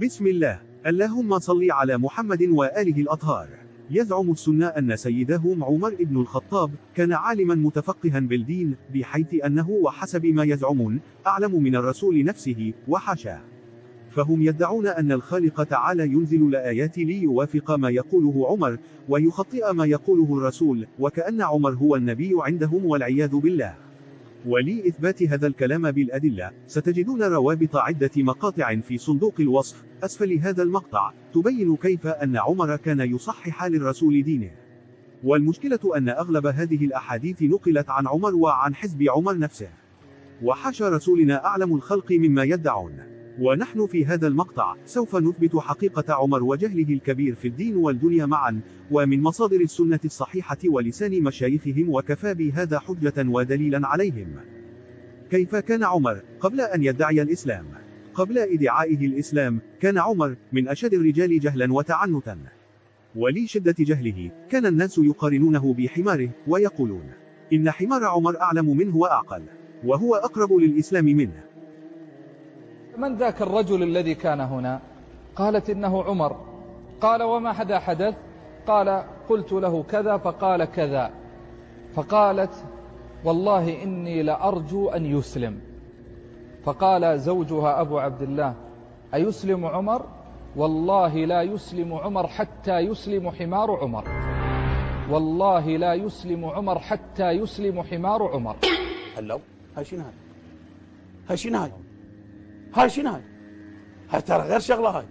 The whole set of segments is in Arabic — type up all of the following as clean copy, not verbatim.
بسم الله. اللهم صل على محمد وآله الأطهار. يزعم السنة أن سيدهم عمر بن الخطاب كان عالما متفقها بالدين، بحيث أنه وحسب ما يزعمون أعلم من الرسول نفسه، وحاشاه. فهم يدعون أن الخالق تعالى ينزل الآيات ليوافق ما يقوله عمر، ويخطئ ما يقوله الرسول، وكأن عمر هو النبي عندهم والعياذ بالله. ولإثبات هذا الكلام بالأدلة، ستجدون روابط عدة مقاطع في صندوق الوصف أسفل هذا المقطع، تبين كيف أن عمر كان يصحح للرسول دينه. والمشكلة أن أغلب هذه الأحاديث نقلت عن عمر وعن حزب عمر نفسه. وحاشا رسولنا أعلم الخلق مما يدعون. ونحن في هذا المقطع سوف نثبت حقيقة عمر وجهله الكبير في الدين والدنيا معا، ومن مصادر السنة الصحيحة ولسان مشايخهم، وكفى بهذا حجة ودليلا عليهم. كيف كان عمر قبل أن يدعي الإسلام؟ قبل إدعائه الإسلام كان عمر من أشد الرجال جهلا وتعنتا. ولشدة جهله كان الناس يقارنونه بحماره، ويقولون إن حمار عمر أعلم منه وأعقل، وهو أقرب للإسلام منه. من ذاك الرجل الذي كان هنا؟ قالت إنه عمر. قال وما حدث؟ قال قلت له كذا فقال كذا. فقالت والله إني لأرجو أن يسلم. فقال زوجها أبو عبد الله أيسلم عمر؟ والله لا يسلم عمر حتى يسلم حمار عمر. والله لا يسلم عمر حتى يسلم حمار عمر. هلو هاي شنو هاي شنو هاي ترى غير شغله هاي.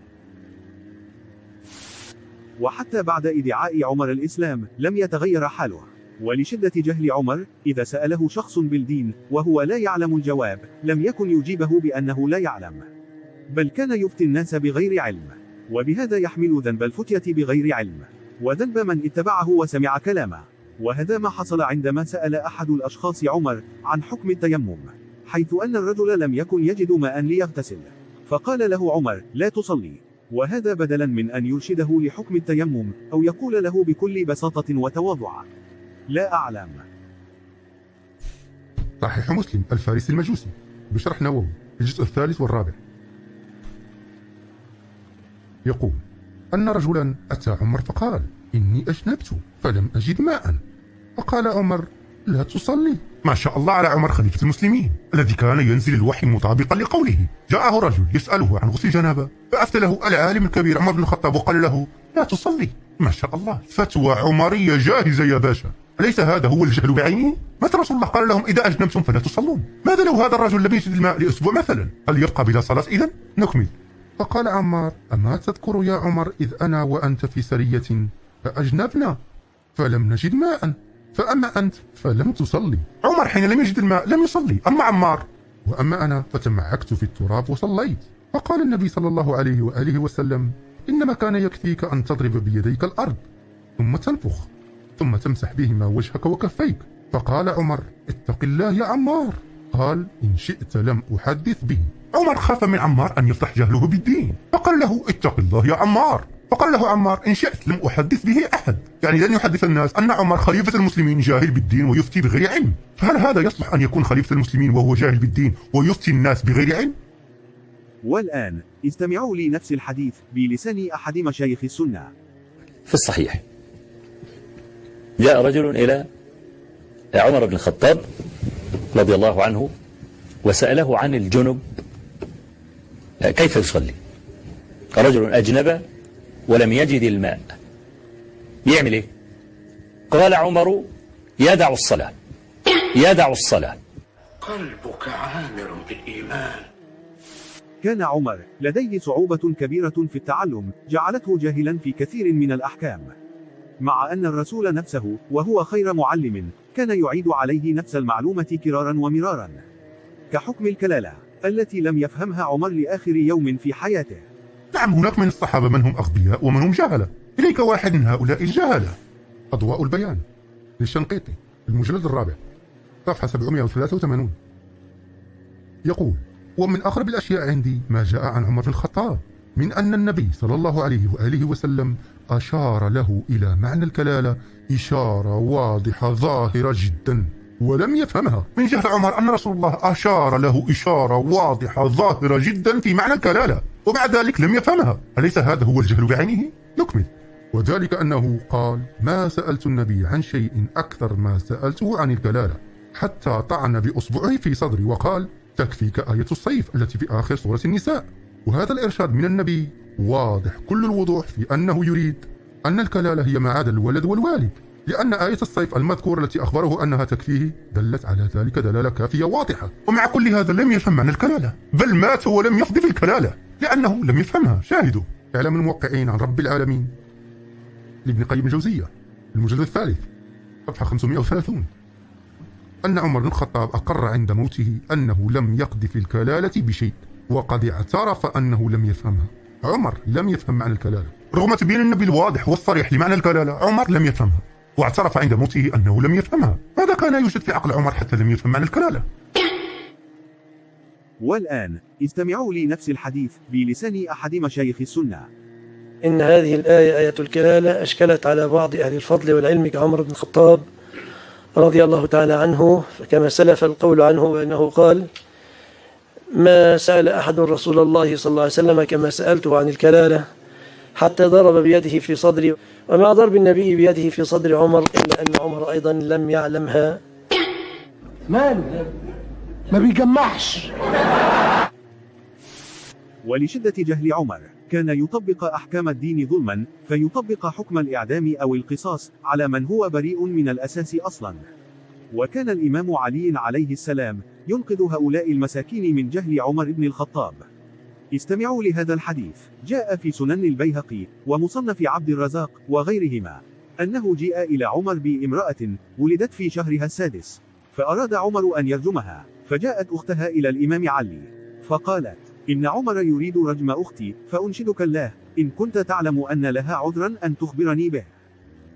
وحتى بعد إدعاء عمر الإسلام لم يتغير حاله. ولشدة جهل عمر، إذا سأله شخص بالدين وهو لا يعلم الجواب، لم يكن يجيبه بأنه لا يعلم، بل كان يفتي الناس بغير علم، وبهذا يحمل ذنب الفتية بغير علم، وذنب من اتبعه وسمع كلامه. وهذا ما حصل عندما سأل أحد الأشخاص عمر عن حكم التيمم، حيث أن الرجل لم يكن يجد ماء ليغتسل، فقال له عمر لا تصلي. وهذا بدلا من أن يرشده لحكم التيمم، أو يقول له بكل بساطة وتواضع لا أعلم. صحيح مسلم الفارسي المجوسي بشرح نووي الجزء الثالث والرابع، يقول أن رجلا أتى عمر فقال إني أجنبت فلم أجد ماء، فقال عمر لا تصلي. ما شاء الله على عمر خليفة المسلمين الذي كان ينزل الوحي مطابقا لقوله. جاءه رجل يسأله عن غسل جنابة، فأفتى له العالم الكبير عمر بن الخطاب وقال له لا تصلي. ما شاء الله، فتوى عمرية جاهزة يا باشا. أليس هذا هو الجهل بعينه؟ متى رسول الله قال لهم إذا أجنبتم فلا تصلون؟ ماذا لو هذا الرجل لم يجد الماء لأسبوع مثلا؟ هل يبقى بلا صلاة إذن؟ نكمل. فقال عمار أما تذكر يا عمر إذ أنا وأنت في سرية فأجنبنا فلم نجد ماء، فأما أنت فلم تصلي. عمر حين لم يجد الماء لم يصلي، أما عمار وأما أنا فتمعكت في التراب وصليت. فقال النبي صلى الله عليه وآله وسلم إنما كان يكفيك أن تضرب بيديك الأرض ثم تنفخ ثم تمسح بهما وجهك وكفيك. فقال عمر اتق الله يا عمار. قال إن شئت لم أحدث به. عمر خاف من عمار أن يفضح جهله بالدين، فقال له اتق الله يا عمار. فقال له عمار إن شئت لم أحدث به أحد، يعني لن يحدث الناس أن عمر خليفة المسلمين جاهل بالدين ويفتي بغير علم. فهل هذا يصلح أن يكون خليفة المسلمين وهو جاهل بالدين ويفتي الناس بغير علم؟ والآن استمعوا لنفس الحديث بلسان أحد مشايخ السنة. في الصحيح جاء رجل إلى عمر بن الخطاب رضي الله عنه وسأله عن الجنب كيف يصلي. رجل أجنب ولم يجد الماء يعمل إيه؟ قال عمر يدع الصلاة قلبك عامر بالإيمان. كان عمر لديه صعوبة كبيرة في التعلم جعلته جاهلا في كثير من الأحكام، مع أن الرسول نفسه وهو خير معلم كان يعيد عليه نفس المعلومة كرارا ومرارا، كحكم الكلالة التي لم يفهمها عمر لآخر يوم في حياته. نعم هناك من الصحابة من هم أغبياء ومن هم جهلة. إليك واحد من هؤلاء الجهلة. أضواء البيان للشنقيطي المجلد الرابع صفحة 783 يقول ومن أغرب الأشياء عندي ما جاء عن عمر بن الخطاب من أن النبي صلى الله عليه وآله وسلم أشار له إلى معنى الكلالة إشارة واضحة ظاهرة جدا ولم يفهمها. من جهل عمر أن رسول الله أشار له إشارة واضحة ظاهرة جدا في معنى الكلالة ومع ذلك لم يفهمها. أليس هذا هو الجهل بعينه؟ نكمل. وذلك أنه قال: ما سألت النبي عن شيء أكثر ما سألته عن الكلالة، حتى طعن بأصبعه في صدري وقال: تكفيك آية الصيف التي في آخر سورة النساء. وهذا الإرشاد من النبي واضح كل الوضوح في أنه يريد أن الكلالة هي ما عدا الولد والوالد، لأن آية الصيف المذكورة التي أخبره أنها تكفيه دلت على ذلك دلالة كافية واضحة. ومع كل هذا لم يفهم معنى الكلالة، بل مات ولم يقضي في الكلالة لأنه لم يفهمها. شاهدوا إعلام الموقعين عن رب العالمين لابن قيم الجوزية المجلد الثالث صفحة 530 أن عمر بن الخطاب أقر عند موته أنه لم يقض في الكلالة بشيء، وقد اعترف أنه لم يفهمها. عمر لم يفهم معنى الكلالة رغم تبين النبي الواضح والصريح لمعنى الكلالة. عمر لم يفهمها واعترف عند موته أنه لم يفهمها. ماذا كان يوجد في عقل عمر حتى لم يفهم معنى الكلالة؟ والآن استمعوا لنفس الحديث بلسان أحد مشايخ السنة. إن هذه الآية آية الكلالة أشكلت على بعض أهل الفضل والعلم كعمر بن الخطاب رضي الله تعالى عنه، فكما سلف القول عنه وأنه قال: ما سأل أحد رسول الله صلى الله عليه وسلم كما سألته عن الكلالة حتى ضرب بيده في صدري، ومع ضرب النبي بيده في صدر عمر إلا أن عمر أيضا لم يعلمها. ماله ما بيجمعش. ولشدة جهل عمر كان يطبق أحكام الدين ظلما، فيطبق حكم الإعدام أو القصاص على من هو بريء من الأساس أصلا. وكان الإمام علي عليه السلام ينقذ هؤلاء المساكين من جهل عمر بن الخطاب. استمعوا لهذا الحديث. جاء في سنن البيهقي ومصنف عبد الرزاق وغيرهما أنه جيء إلى عمر بامرأة ولدت في شهرها السادس، فأراد عمر أن يرجمها، فجاءت أختها إلى الإمام علي فقالت: إن عمر يريد رجم أختي، فأنشدك الله إن كنت تعلم أن لها عذرا أن تخبرني به.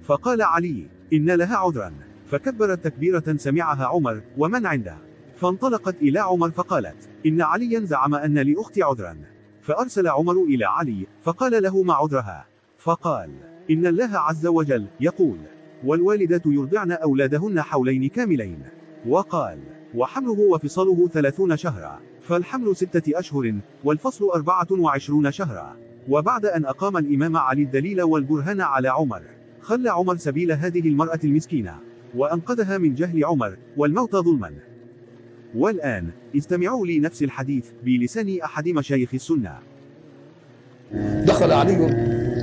فقال علي: إن لها عذرا. فكبرت تكبيرة سمعها عمر ومن عنده، فانطلقت إلى عمر فقالت: إن عليا زعم أن لأختي عذرا. فأرسل عمر إلى علي فقال له: ما عذرها؟ فقال: إن الله عز وجل يقول: والوالدات يرضعن أولادهن حولين كاملين. وقال: وحمله وفصاله 30 شهرا، فالحمل 6 أشهر والفصل 24 شهرا. وبعد أن أقام الإمام علي الدليل والبرهان على عمر، خلى عمر سبيل هذه المرأة المسكينة وأنقذها من جهل عمر والموت ظلما. والآن استمعوا لنفس الحديث بلسان أحد مشايخ السنة. دخل علي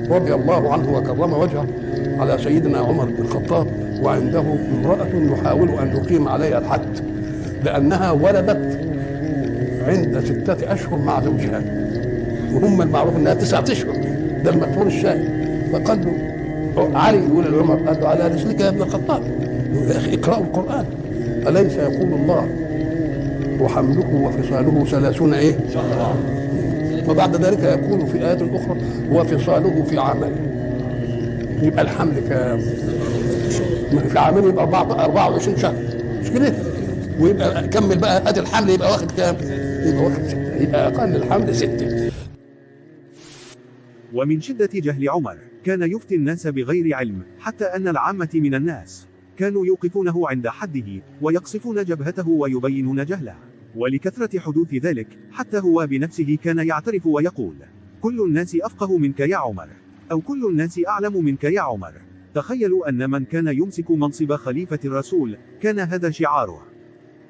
رضي الله عنه وكرم وجهه على سيدنا عمر بن الخطاب وعنده امرأة يحاول أن يقيم عليها الحد، لأنها ولدت عند 6 أشهر مع زوجها، وهم المعروف أنها 9 أشهر، ده المشهور الشاهد. فقال له علي يقول لعمر: قال له: على رسلك يا ابن الخطاب، يا أخي اقرأوا القرآن، أليس يقول الله وحمله وفصاله 30 شهرا؟ وبعد ذلك يقول في آيات أخرى: وفصاله في عامين. يبقى الحمل كام؟ في عامين يبقى 24 شهر، مش كده؟ ويبقى كمل بقى ادي الحمل يبقى واخد كام؟ يبقى واخد 6، يبقى اقل الحمل 6. ومن شدة جهل عمر كان يفتي الناس بغير علم، حتى أن العامة من الناس كانوا يوقفونه عند حده ويقصفون جبهته ويبينون جهله. ولكثرة حدوث ذلك حتى هو بنفسه كان يعترف ويقول: كل الناس أفقه منك يا عمر، أو كل الناس أعلم منك يا عمر. تخيلوا أن من كان يمسك منصب خليفة الرسول كان هذا شعاره،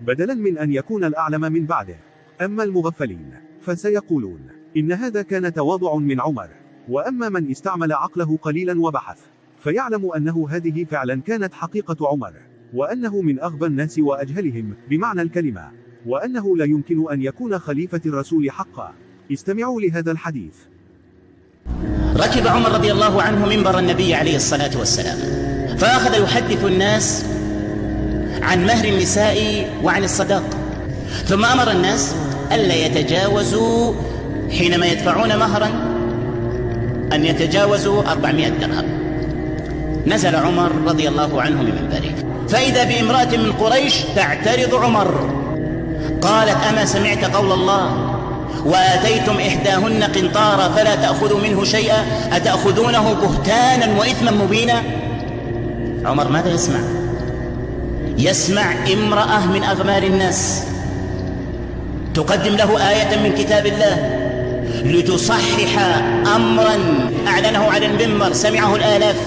بدلا من أن يكون الأعلم من بعده. أما المغفلين فسيقولون إن هذا كان تواضع من عمر. وأما من استعمل عقله قليلا وبحث فيعلم أنه هذه فعلا كانت حقيقة عمر، وأنه من أغبى الناس وأجهلهم بمعنى الكلمة، وأنه لا يمكن أن يكون خليفة الرسول حقا. استمعوا لهذا الحديث. ركب عمر رضي الله عنه منبر النبي عليه الصلاة والسلام، فأخذ يحدث الناس عن مهر النساء وعن الصداق، ثم أمر الناس ألا يتجاوزوا حينما يدفعون مهرا أن يتجاوزوا 400 درهم. نزل عمر رضي الله عنه من منبره، فإذا بامرأة من قريش تعترض عمر، قالت: أما سمعت قول الله: وآتيتم إحداهن قنطارا فلا تأخذوا منه شيئا أتأخذونه بهتانا وإثما مبينا؟ عمر ماذا يسمع؟ يسمع امرأة من أغمار الناس تقدم له آية من كتاب الله لتصحح أمرا أعلنه على المنبر سمعه الآلاف،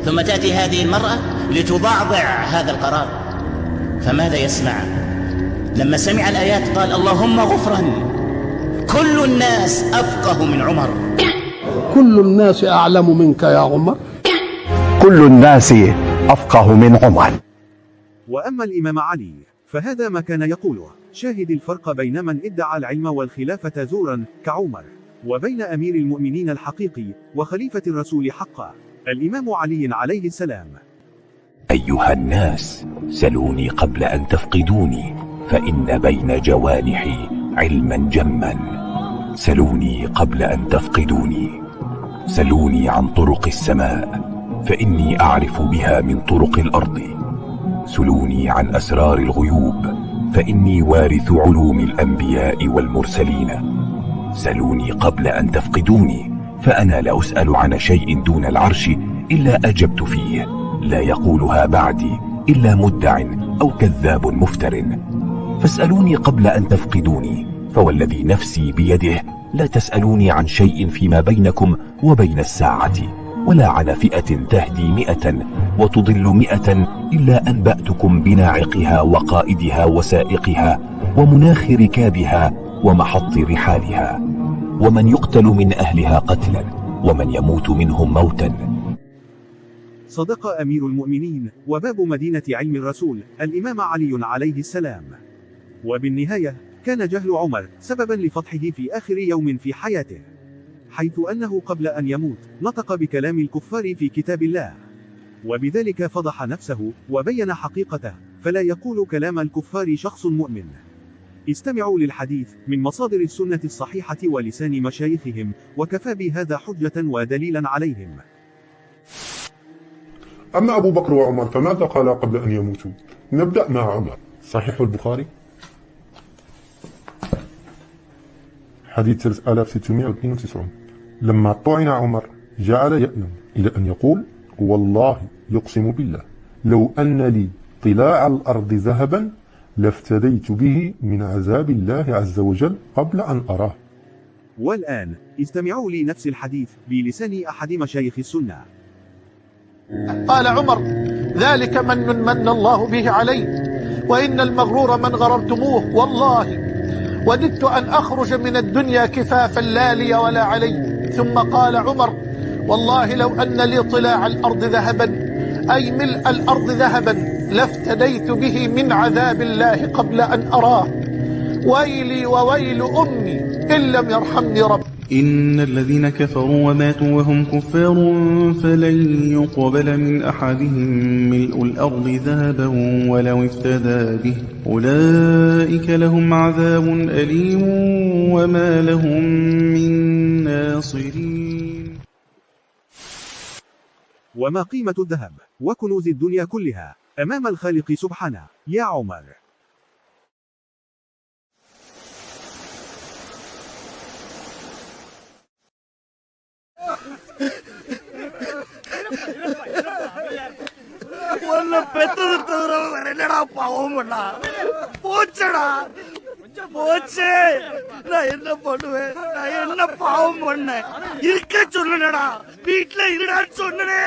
ثم تأتي هذه المرأة لتضعضع هذا القرار. فماذا يسمع؟ لما سمع الآيات قال اللهم غفرا. كل الناس أفقه من عمر. كل الناس أعلم منك يا عمر. كل الناس أفقه من عمر. وأما الإمام علي فهذا ما كان يقوله: شاهد الفرق بين من ادعى العلم والخلافة زورا كعمر، وبين أمير المؤمنين الحقيقي وخليفة الرسول حقا الإمام علي عليه السلام. أيها الناس، سلوني قبل أن تفقدوني، فإن بين جوانحي علما جما. سلوني قبل أن تفقدوني. سلوني عن طرق السماء، فإني أعرف بها من طرق الأرض. سلوني عن أسرار الغيوب، فإني وارث علوم الأنبياء والمرسلين. سلوني قبل أن تفقدوني، فأنا لا أسأل عن شيء دون العرش إلا أجبت فيه، لا يقولها بعدي إلا مدع أو كذاب مفتر. فاسألوني قبل أن تفقدوني، فوالذي نفسي بيده لا تسألوني عن شيء فيما بينكم وبين الساعة، ولا على فئة تهدي 100 وتضل 100 إلا أنبأتكم بناعقها وقائدها وسائقها ومناخ ركابها ومحط رحالها، ومن يقتل من أهلها قتلا، ومن يموت منهم موتا. صدق أمير المؤمنين وباب مدينة علم الرسول الإمام علي عليه السلام. وبالنهاية كان جهل عمر سببا لفتحه في آخر يوم في حياته، حيث أنه قبل أن يموت نطق بكلام الكفار في كتاب الله، وبذلك فضح نفسه وبين حقيقته، فلا يقول كلام الكفار شخص مؤمن. استمعوا للحديث من مصادر السنة الصحيحة ولسان مشايخهم، وكفى بهذا حجة ودليلا عليهم. أما أبو بكر وعمر فماذا قالا قبل أن يموتوا؟ نبدأ مع عمر. صحيح البخاري حديث 3692. لما طعن عمر جعل يأنم إلى أن يقول: والله يقسم بالله لو أن لي طلاع الأرض ذهبا لافتديت به من عذاب الله عز وجل قبل أن أراه. والآن استمعوا لنفس الحديث بلسان أحد مشايخ السنة. قال عمر: ذلك من الله به علي، وإن المغرور من غررتموه، والله وددت أن أخرج من الدنيا كفافا لا لي ولا علي. ثم قال عمر: والله لو أن لي طلاع الأرض ذهبا، أي ملء الأرض ذهبا، لافتديت به من عذاب الله قبل أن أراه. ويلي وويل أمي إن لم يرحمني رب. إن الذين كفروا وماتوا وهم كفار فلن يقبل من أحدهم ملء الأرض ذهبا ولو افتدى به، أولئك لهم عذاب أليم وما لهم من ناصرين. وما قيمة الذهب وكنوز الدنيا كلها أمام الخالق سبحانه يا عمر؟ போச்சு. நான் என்ன பண்ணுவேன்? நான் என்ன பாவம் பண்ணேன்? இருக்க சொல்லுடா, வீட்டுல இருடான்னு சொன்னே.